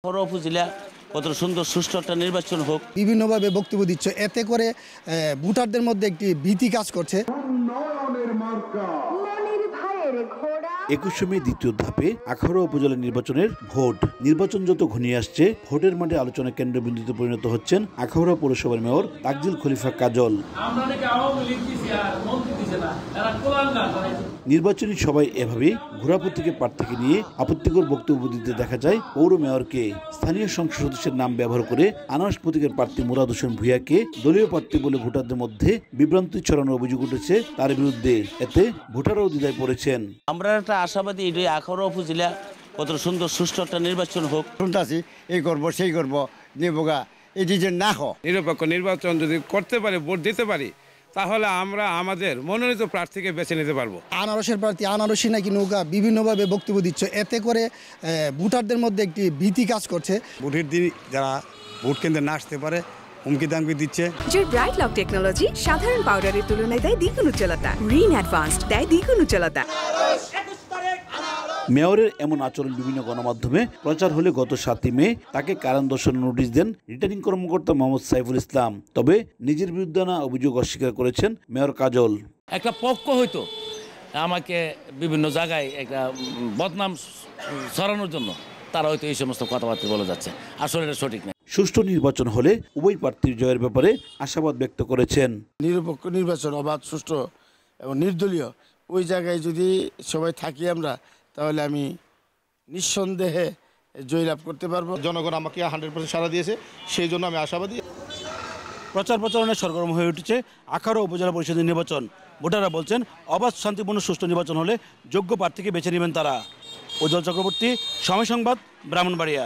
উপজেলা কত সুন্দর সুষ্ঠু একটা নির্বাচন হোক। বিভিন্নভাবে বক্তব্য দিচ্ছে, এতে করে ভোটারদের মধ্যে একটি ভীতি কাজ করছে। 21শে মে দ্বিতীয় ধাপে আখাউড়া উপজেলা নির্বাচনের ভোট। নির্বাচন যত ঘনিয়ে আসছে, ভোটের মাঠে আলোচনা কেন্দ্রবিন্দুতে পরিণত হচ্ছেন আখাউড়া পৌরসভার মেয়র তাকজিল খলিফা কাজল। নির্বাচনী সভায় এভাবেই ঘোরাপথিকে প্রার্থীকে নিয়ে আপত্তিকর বক্তব্য দিতে দেখা যায় পৌর মেয়রকে। স্থানীয় সংসদ সদস্যের নাম ব্যবহার করে আনারস প্রতীকের প্রার্থী মুরাদ হোসেন ভূঁইয়াকে দলীয় প্রার্থী বলে ভোটারদের মধ্যে বিভ্রান্তি ছড়ানোর অভিযোগ উঠেছে তার বিরুদ্ধে। এতে ভোটাররাও দ্বিধায় পড়েছেন। আমরা একটা আশাবাদী এটাই আখাউড়া উপজেলা কত সুন্দর সুষ্ঠু একটা নির্বাচন হোক। শুনতেছি এই করবো সেই করবো নেবগা এটি যে না হোক। নিরপেক্ষ নির্বাচন যদি করতে পারি, ভোট দিতে পারি, তাহলে আমরা আমাদের মনোনীত প্রার্থীকে বেছে নিতে পারবো। আনারসের প্রার্থী আনারসী নাকি নৌকা বিভিন্নভাবে বক্তব্য দিচ্ছে, এতে করে ভোটারদের মধ্যে একটি ভীতি কাজ করছে। ভোটের দিন যারা ভোট কেন্দ্রে না আসতে পারে হুমকি দামকি দিচ্ছে। যে ব্রাইট লক টেকনোলজি সাধারণ পাউডারের তুলনায় দেয় দ্বিগুণ উজ্জ্বলতা। রিন অ্যাডভান্সড দেয় দ্বিগুণ উজ্জ্বলতা। মেয়রের এমন আচরণ বিভিন্ন গণমাধ্যমে প্রচার হলে গত 7 মে তাকে কারণ দর্শানোর নোটিশ দেন রিটার্নিং কর্মকর্তা মোহাম্মদ সাইফুল ইসলাম। তবে নিজের বিরুদ্ধে আনা অভিযোগ অস্বীকার করেছেন মেয়র কাজল। একটা পক্ষ হয়তো আমাকে বিভিন্ন জায়গায় একটা বদনাম ছড়ানোর জন্য তারা হয়তো এই সমস্ত কথাবার্তা বলে যাচ্ছে, আসলে এটা সঠিক না। সুষ্ঠু নির্বাচন হলে উভয় প্রার্থীর জয়ের ব্যাপারে আশাবাদ ব্যক্ত করেছেন। নিরপেক্ষ নির্বাচন, অবাধ, সুষ্ঠু এবং নির্দলীয় ওই জায়গায় যদি সবাই থাকি আমরা, তাহলে আমি নিঃসন্দেহে জয়লাভ করতে পারবো। জনগণ আমাকে 100% সাড়া দিয়েছে, সেই জন্য আমি আশাবাদী। প্রচার প্রচারণে সরগরম হয়ে উঠেছে আখাউড়া উপজেলা পরিষদের নির্বাচন। ভোটাররা বলছেন অবাধ, শান্তিপূর্ণ, সুষ্ঠু নির্বাচন হলে যোগ্য প্রার্থীকে বেছে নেবেন তারা। উজ্জ্বল চক্রবর্তী, সময় সংবাদ, ব্রাহ্মণবাড়িয়া।